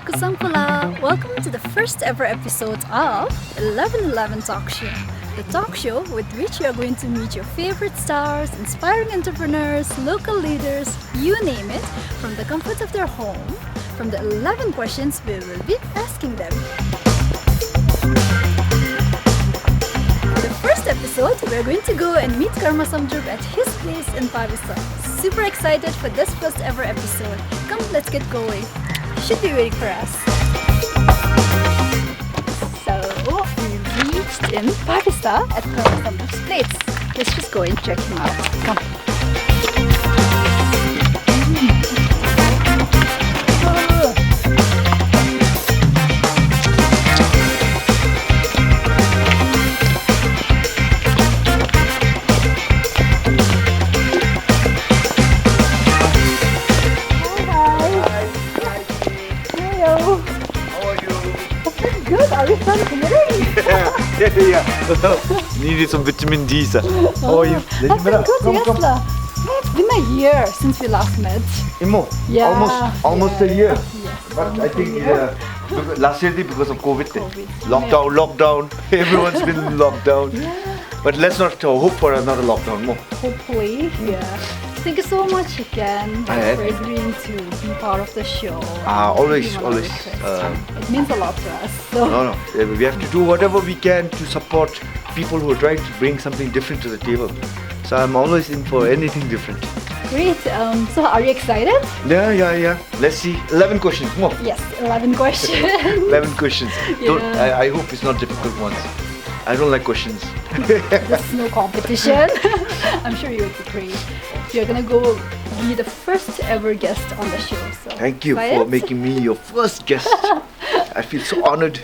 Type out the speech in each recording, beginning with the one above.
Kusampula, welcome to the first ever episode of 1111 Talk Show. The talk show with which you are going to meet your favorite stars, inspiring entrepreneurs, local leaders, you name it, from the comfort of their home, from the 11 questions we will be asking them. For the first episode, we are going to go and meet 𝗪𝗏𝗧𝗵 at his place in 𝗪𝗏𝗧. Super excited for this first ever episode. Come, let's get going. You should be waiting for us. In 𝗪𝗏𝗧 at 𝗪𝗏𝗧𝗵's place. Let's just go and check him out. Come. Yeah. Needed some vitamin D, sir. How are you? I've been good, yes, sir. It's been a year since we last met. More? Yeah. Almost a year. Yes. But I think last year because of COVID. Lockdown. Everyone's been locked down. Yeah. But let's not hope for another lockdown more. Hopefully, yeah. Thank you so much again for agreeing to be part of the show. Always. It means a lot to us. So. No. We have to do whatever we can to support people who are trying to bring something different to the table. So I'm always in for anything different. Great. So are you excited? Yeah. Let's see. 11 questions more. Yes, 11 questions. 11 questions. Yeah. I hope it's not difficult ones. I don't like questions. There's no competition. I'm sure you'll be great. You're gonna go be the first ever guest on the show. So thank you for making me your first guest. I feel so honored.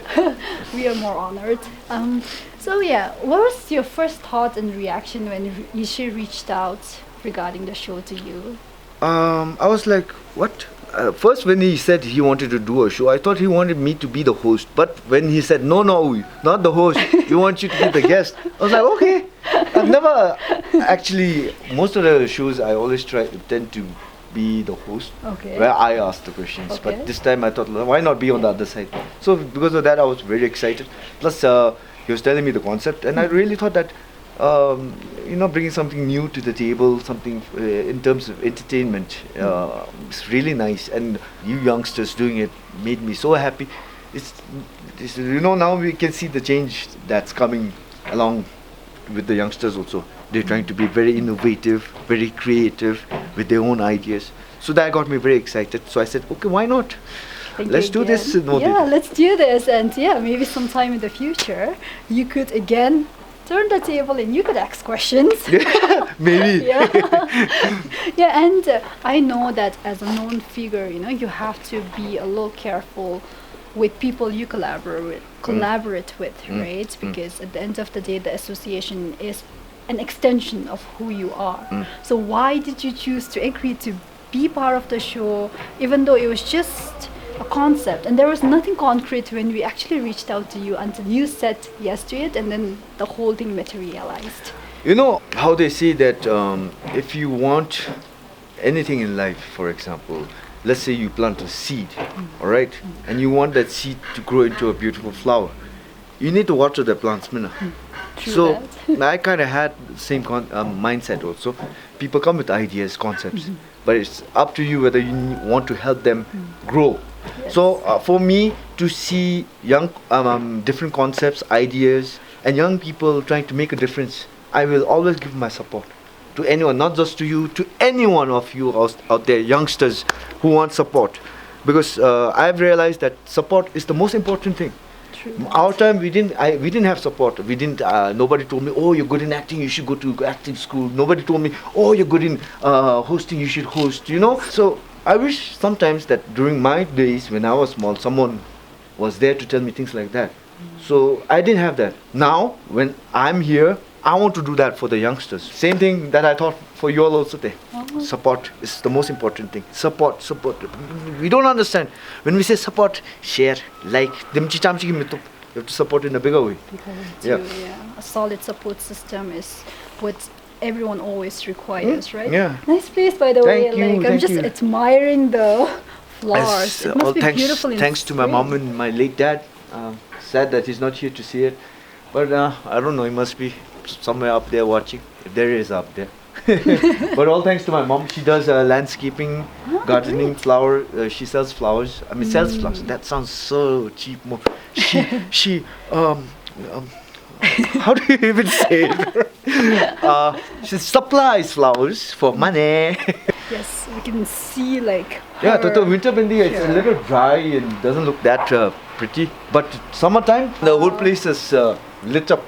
We are more honored. What was your first thought and reaction when Rishi reached out regarding the show to you? I was like, what? First when he said he wanted to do a show, I thought he wanted me to be the host. But when he said, no, not the host, we want you to be the guest, I was like, okay. I've never actually, most of the shows I always tend to be the host, where I ask the questions. Okay. But this time I thought, why not be on the other side? So because of that, I was very excited. Plus, he was telling me the concept, and I really thought that, bringing something new to the table, something in terms of entertainment, it's really nice. And you youngsters doing it made me so happy. It's now we can see the change that's coming along with the youngsters also. They're trying to be very innovative, very creative with their own ideas. So that got me very excited. So I said, okay, why not? Let's do this. Let's do this. And maybe sometime in the future, you could again turn the table and you could ask questions. Yeah, maybe. And I know that as a known figure, you have to be a little careful with people you collaborate with, right? Because at the end of the day, the association is an extension of who you are. So why did you choose to agree to be part of the show, even though it was just a concept and there was nothing concrete when we actually reached out to you until you said yes to it, and then the whole thing materialized? You know how they say that if you want anything in life, for example, let's say you plant a seed, all right, and you want that seed to grow into a beautiful flower, you need to water the plants, So I kind of had the same mindset also. People come with ideas, concepts, but it's up to you whether you want to help them grow. Yes. So for me to see young different concepts, ideas, and young people trying to make a difference, I will always give my support to anyone, not just to you, to any one of you out there, youngsters who want support, because I've realized that support is the most important thing. True. Our time we didn't have support. Nobody told me, oh, you're good in acting, you should go to acting school. Nobody told me, oh, you're good in hosting, you should host. So I wish sometimes that during my days when I was small, someone was there to tell me things like that. So I didn't have that. Now when I'm here, I want to do that for the youngsters. Same thing that I thought for you all also there. Support is the most important thing. Support. We don't understand. When we say support, share, like, you have to support in a bigger way. A solid support system is what everyone always requires, right? Yeah. Nice place, by the way. Thank you, I'm thank just you. admiring the flowers. As, It must all be beautiful in thanks to my spring. mom and my late dad. Sad that he's not here to see it, but I don't know. He must be somewhere up there watching. If there is up there. But all thanks to my mom. She does landscaping, gardening, flower. She sells flowers. I mean, sells flowers. That sounds so cheap. She how do you even say it? She supplies flowers for money. Yes, we can see like. Yeah, her the winter bindi, it's a here. little dry and doesn't look that pretty. But summertime, the whole place is lit up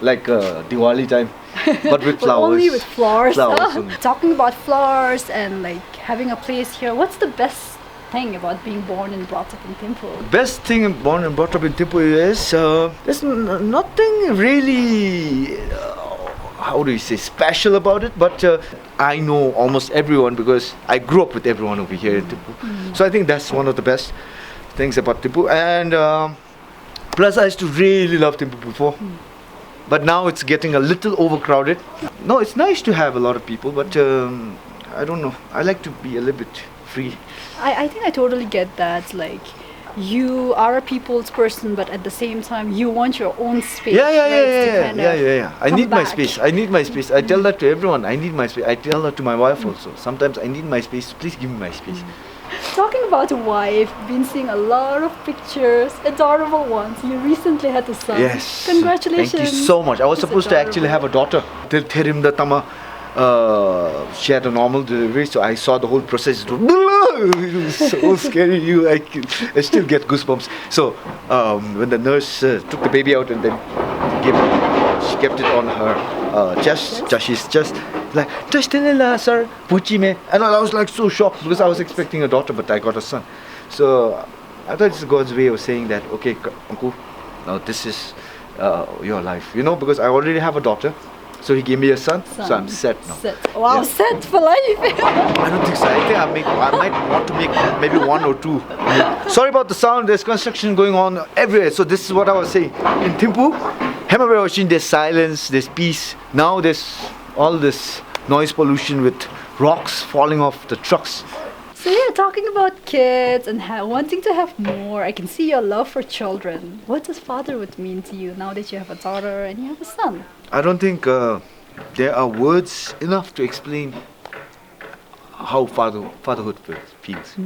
like Diwali time, but with But flowers. only with flowers. Flowers only. Talking about flowers and like having a place here, what's the best thing about being born and brought up in Thimphu? Best thing born and brought up in Thimphu is there's nothing really how do you say special about it, but I know almost everyone because I grew up with everyone over here in Thimphu. So I think that's one of the best things about Thimphu. And plus I used to really love Thimphu before, but now it's getting a little overcrowded. No, it's nice to have a lot of people, but I don't know, I like to be a little bit free. I think I totally get that. Like, you are a people's person, but at the same time, you want your own space. right, to kind of I come need my back. space. I need my space. I tell that to everyone. I need my space. I tell that to my wife also. Sometimes I need my space. Please give me my space. Talking about a wife, been seeing a lot of pictures, adorable ones. You recently had a son. Yes. Congratulations. Thank you so much. I was It's supposed to actually have a daughter. She had a normal delivery, so I saw the whole process. It was so scary. I still get goosebumps. So when the nurse took the baby out and then she kept it on her chest, Jashi's chest, like, sir, and I was like so shocked because I was expecting a daughter, but I got a son. So I thought it's God's way of saying that, okay, Anku, now this is your life, because I already have a daughter. So he gave me a son, so I'm set now. Set. Wow, Yeah. set for life. I don't think so. I think I might want to make maybe one or two. Sorry about the sound. There's construction going on everywhere. So this is what I was saying. In Thimphu, there's silence, there's peace. Now there's all this noise pollution with rocks falling off the trucks. So yeah, talking about kids and wanting to have more, I can see your love for children. What does fatherhood mean to you now that you have a daughter and you have a son? I don't think there are words enough to explain how fatherhood feels.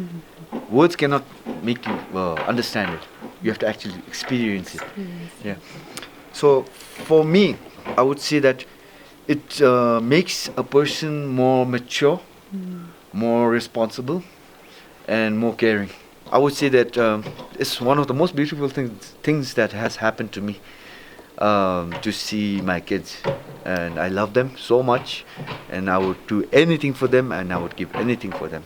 Words cannot make you understand it. You have to actually experience it. Yeah. So for me, I would say that it makes a person more mature, more responsible, and more caring. I would say that it's one of the most beautiful things that has happened to me. To see my kids, and I love them so much, and I would do anything for them, and I would give anything for them.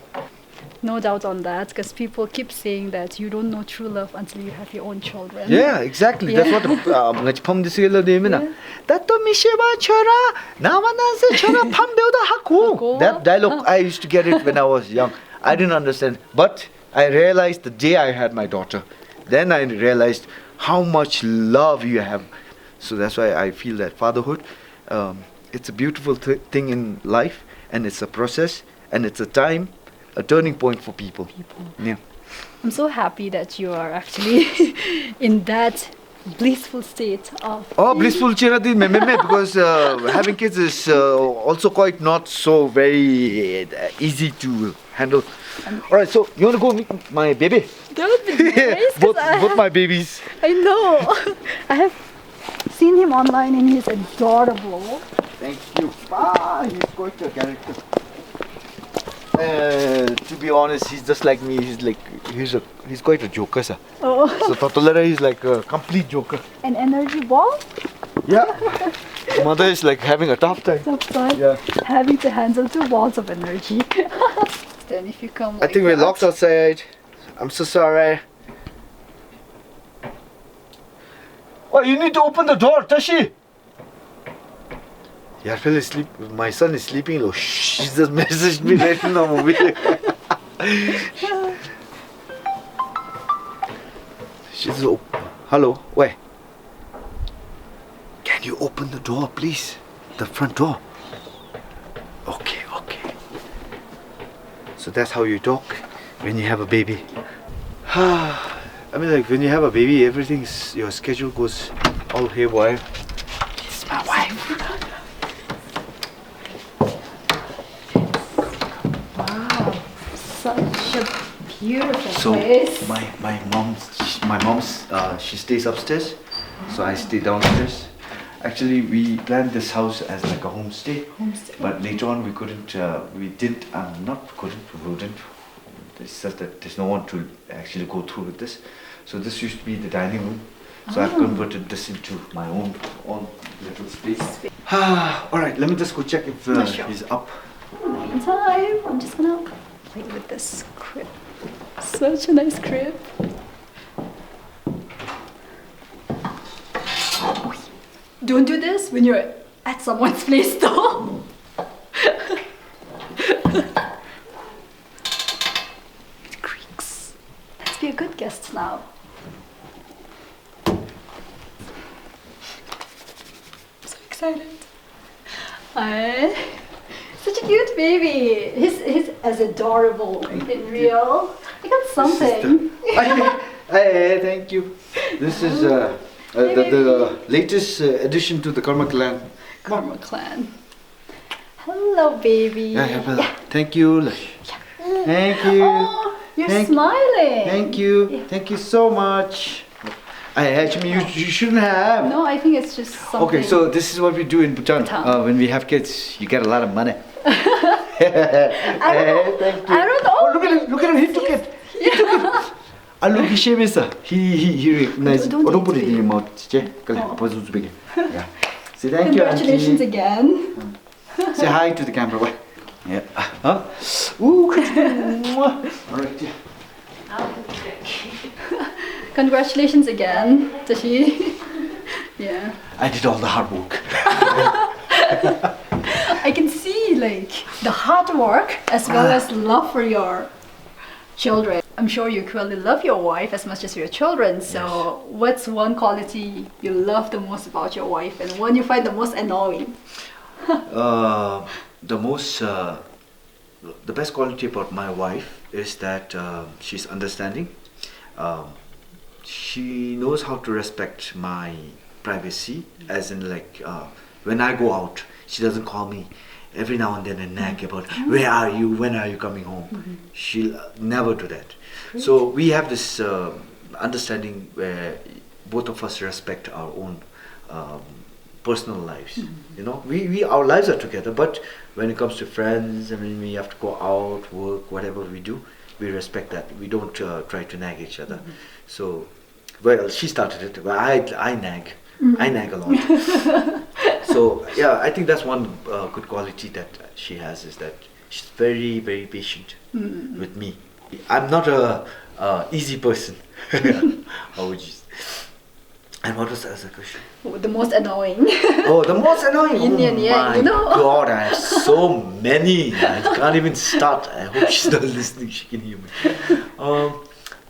No doubt on that, because people keep saying that you don't know true love until you have your own children. Yeah, exactly. Yeah. That's what that dialogue, I used to get it when I was young. I didn't understand, but I realized the day I had my daughter, then I realized how much love you have. So that's why I feel that fatherhood, it's a beautiful thing in life, and it's a process, and it's a turning point for people. Yeah. I'm so happy that you are actually in that blissful state of... Oh, blissful chirati meme, because having kids is also quite not so very easy to handle. All right, so you want to go meet my baby? That would be nice. both my babies. I know. I have seen him online and he's adorable. Thank you. He's quite a character. To be honest, he's just like me. He's quite a joker, sir. Oh. So Totolera is like a complete joker. An energy ball? Yeah. Mother is like having a tough time. Tough time. Yeah. Having to handle 2 balls of energy. Then if you come I think we're locked outside. I'm so sorry. Oh, you need to open the door, Tashi. Yeah, Phil is sleep. My son is sleeping. Oh, shh, he just messaged me right now. She's hello, where? Can you open the door, please? The front door. So that's how you talk when you have a baby. I mean, like when you have a baby, your schedule goes all haywire. This is my wife. Wow, such a beautiful So place. my mom's she stays upstairs, so I stay downstairs. Actually, we planned this house as like a homestay, but later on we couldn't. We didn't. We wouldn't. It's just that there's no one to actually go through with this. So this used to be the dining room. So I've converted this into my own little space. All right, let me just go check if he's up. Time. I'm just gonna play with this crib. Such a nice crib. Don't do this when you're at someone's place though. It creaks. Let's be a good guest now. So excited. Hi. Such a cute baby. He's as adorable in real. I got something. Hey, thank you. This is the latest addition to the Karma clan. Karma clan. Hello, baby. Thank you. Thank you. Oh, you're smiling. Thank you. Yeah. Thank you so much. Actually, you shouldn't have. No, I think it's just something. Okay, so this is what we do in Bhutan. When we have kids, you get a lot of money. Thank you. I don't know. Oh, look at him. He took it. He recognized. Don't put it in your mouth. Yeah. Say thank you, Congratulations auntie. again. Say hi to the camera. Yeah. Huh? Ooh. All right. Yeah. Congratulations again, Tashi. Yeah. I did all the hard work. I can see like the hard work as well as love for your children. I'm sure you clearly love your wife as much as your children. So what's one quality you love the most about your wife and one you find the most annoying? The best quality about my wife is that she's understanding. She knows how to respect my privacy, as in like when I go out, she doesn't call me every now and then and nag about where are you, when are you coming home. She'll never do that. Great. So we have this understanding where both of us respect our own personal lives. You know, our lives are together, but when it comes to friends and when we have to go out, work, whatever we do, we respect that. We don't try to nag each other. So, well, she started it, but I nag. I nag a lot. So yeah, I think that's one good quality that she has, is that she's very, very patient with me. I'm not a easy person. How would you? And what was the other question? The most annoying. Oh, the most annoying. Indian, my God, I have so many. I can't even start. I hope she's not listening. She can hear me.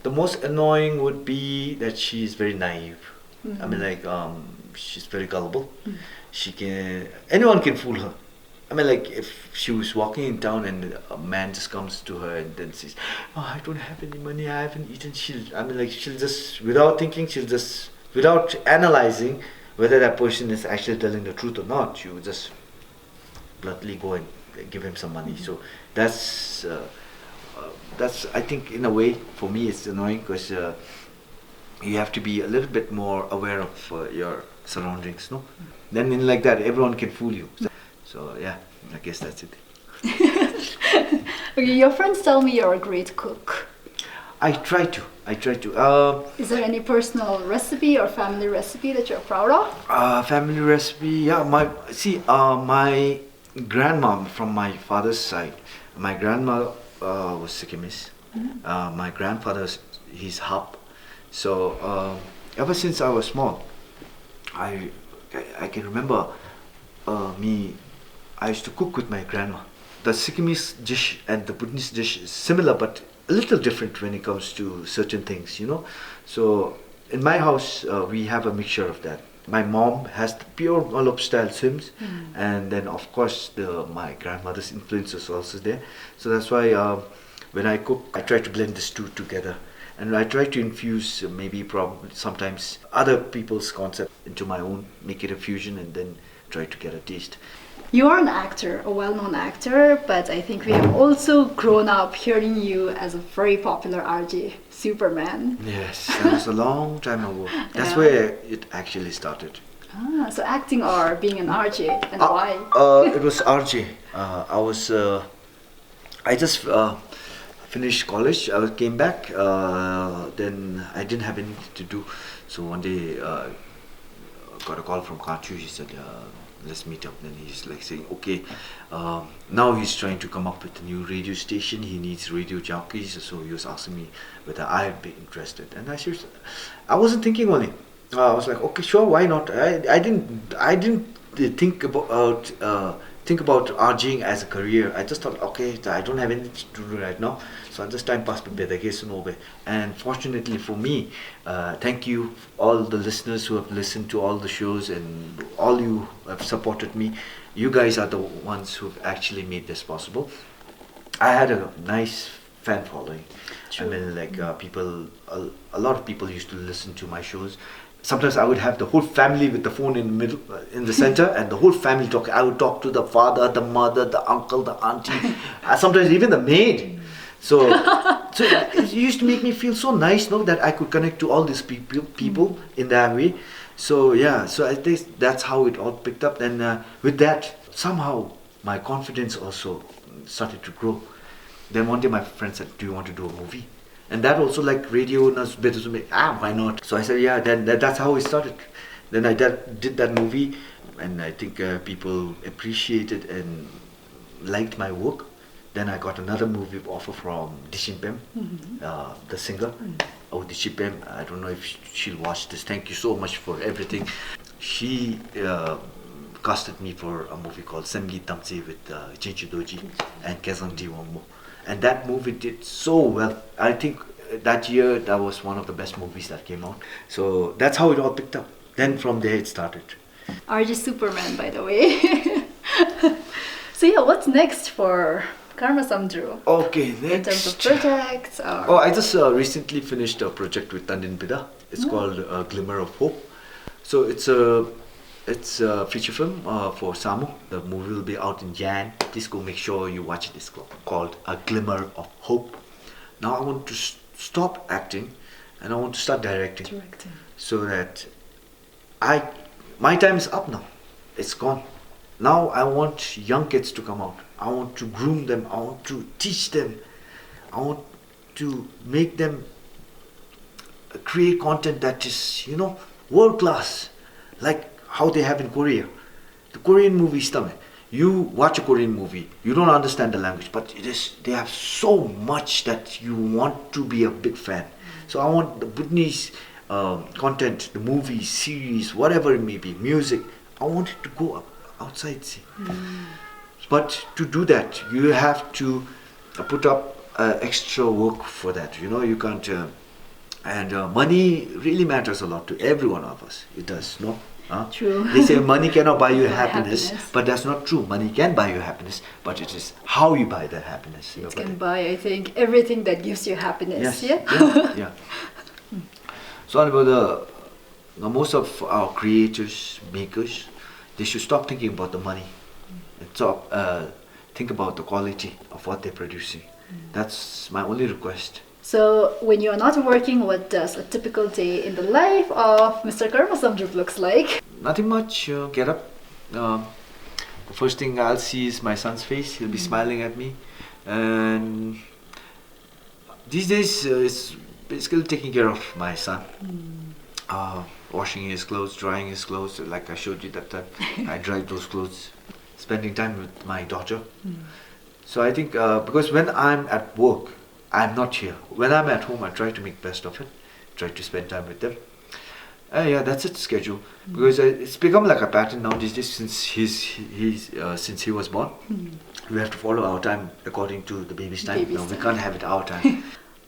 The most annoying would be that she's very naive. I mean, like, she's very gullible. Anyone can fool her. I mean, like, if she was walking in town and a man just comes to her and then says, "Oh, I don't have any money, I haven't eaten," she'll just, without thinking, without analyzing whether that person is actually telling the truth or not, she will just bluntly go and give him some money. So that's I think, in a way, for me, it's annoying, because you have to be a little bit more aware of your surroundings, no? Then in like that, everyone can fool you. So yeah, I guess that's it. Okay, your friends tell me you're a great cook. I try to. Is there any personal recipe or family recipe that you're proud of? Family recipe, yeah. My grandma from my father's side, my grandma was Sikkimese. My grandfather, he's Hap. So ever since I was small, I can remember I used to cook with my grandma. The Sikkimese dish and the Bhutanese dish is similar, but a little different when it comes to certain things, you know. So in my house, we have a mixture of that. My mom has the pure 𝗪𝗪𝗪 style swims, and then of course my grandmother's influence was also there. So that's why when I cook, I try to blend these two together. And I try to infuse maybe probably sometimes other people's concept into my own, make it a fusion and then try to get a taste. You are an actor, a well-known actor, but I think we have also grown up hearing you as a very popular RJ, Superman. Yes, that was a long time ago. That's Yeah. where it actually started. Ah, so acting or being an RJ, and why? It was RJ. I just finished college. I came back. Then I didn't have anything to do. So one day, got a call from Anku. He said, let's meet up. Then he's like saying, okay, now he's trying to come up with a new radio station. He needs radio jockeys. So he was asking me whether I'd be interested. And I wasn't thinking on it. I was like, okay, sure, why not? I didn't think about RJing as a career. I just thought, okay, I don't have anything to do right now, so I'll just time pass by the case and over. And fortunately for me, thank you all the listeners who have listened to all the shows and all you have supported me. You guys are the ones who have actually made this possible. I had a nice fan following. True. I mean, like a lot of people used to listen to my shows. Sometimes I would have the whole family with the phone in the middle, in the center, and the whole family talking. I would talk to the father, the mother, the uncle, the auntie, sometimes even the maid. So it used to make me feel so nice, no, that I could connect to all these people in that way. So yeah, so I think that's how it all picked up. And with that, somehow my confidence also started to grow. Then one day my friend said, "Do you want to do a movie?" And that also, like radio, why not? So I said, yeah, then that's how it started. Then I did that movie, and I think people appreciated and liked my work. Then I got another movie offer from 𝗔𝗕𝗙𝗵, the singer. Oh, 𝗔𝗕𝗙𝗵, I don't know if she'll watch this. Thank you so much for everything. She casted me for a movie called 𝗪𝗟𝗪𝗪 with 𝗔𝗕𝗙𝗪𝗪 and 𝗪𝗔𝗙𝗪𝗪. And that movie did so well. I think that year that was one of the best movies that came out. So that's how it all picked up. Then from there it started. RJ Superman, by the way. So yeah, what's next for 𝗪𝗪𝗪𝗪? Okay, In terms of next. projects or... Oh, I just recently finished a project with Tandin Bidha. It's called A Glimmer of Hope. So it's a feature film for Samu. The movie will be out in Jan. Please go make sure you watch it. It's called A Glimmer of Hope. Now I want to stop acting and I want to start directing. So that my time is up now. It's gone. Now I want young kids to come out. I want to groom them. I want to teach them. I want to make them create content that is, world class. Like how they have in Korea. The Korean movies, you watch a Korean movie, you don't understand the language, but they have so much that you want to be a big fan. So I want the Bhutanese content, the movies, series, whatever it may be, music, I want it to go outside. See. But to do that, you have to put up extra work for that. You can't. And money really matters a lot to every one of us. It does, no? True. They say money cannot buy you Buy happiness, happiness. but that's not true. Money can buy you happiness, but it is how you buy that happiness. It can buy, I think, everything that gives you happiness. Yes. Yeah. Yeah. So about most of our creators, makers, they should stop thinking about the money and think about the quality of what they're producing. That's my only request. So when you're not working, what does a typical day in the life of Mr. 𝗪𝗪𝗪𝗪 looks like? Nothing much. Get up. The first thing I'll see is my son's face. He'll be smiling at me. And these days, it's basically taking care of my son. Washing his clothes, drying his clothes. Like I showed you that time, I dried those clothes. Spending time with my daughter. So I think because when I'm at work, I'm not here. When I'm at home, I try to make best of it. Try to spend time with them. Yeah, that's its schedule. Because it's become like a pattern now these days since since he was born. We have to follow our time according to the baby's time. No, we can't have it our time.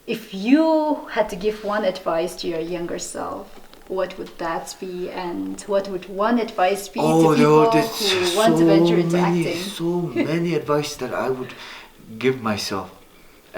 If you had to give one advice to your younger self, what would that be? And what would one advice be to people who want to venture into acting? So many advice that I would give myself.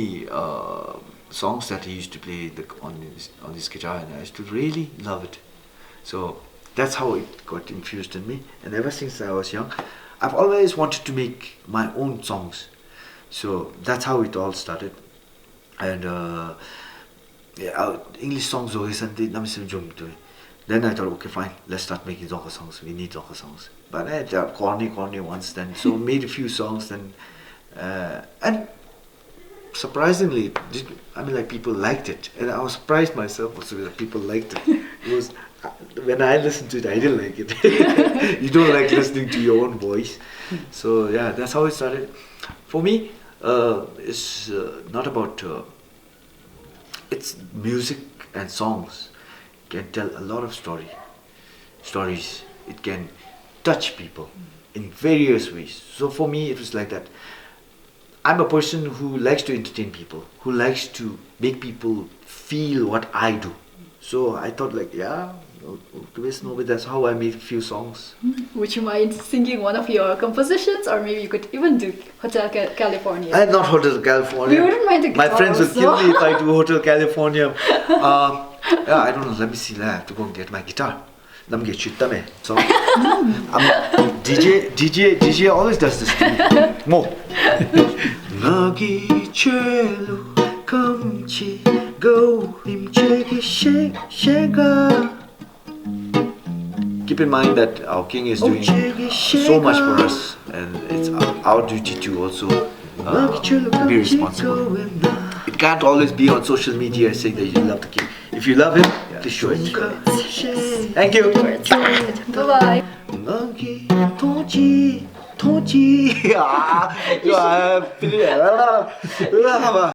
many songs that he used to play on his guitar, and I used to really love it. So that's how it got infused in me. And ever since I was young, I've always wanted to make my own songs. So that's how it all started. And English songs then I thought, okay, fine, let's start making Dzongkha songs. We need Dzongkha songs. But they are corny ones then. So made a few songs then, and surprisingly, people liked it, and I was surprised myself also that people liked it. It was when I listened to it, I didn't like it. You don't like listening to your own voice. So yeah, that's how it started. For me, it's not about. It's music and songs can tell a lot of stories. It can touch people in various ways. So for me, it was like that. I'm a person who likes to entertain people, who likes to make people feel what I do. So I thought that's how I made a few songs. Would you mind singing one of your compositions, or maybe you could even do Hotel California? Not Hotel California. You wouldn't mind the guitar. My friends will kill me if I do Hotel California. I don't know. Let me see. I have to go and get my guitar. Let me get 𝗙𝗏𝗃 song. DJ always does this to me. More. Keep in mind that our king is doing so much for us, and it's our duty to also be responsible. It can't always be on social media saying that you love the king. If you love him, please show it. Thank you. Bye-bye. 𝗏𝗪𝗏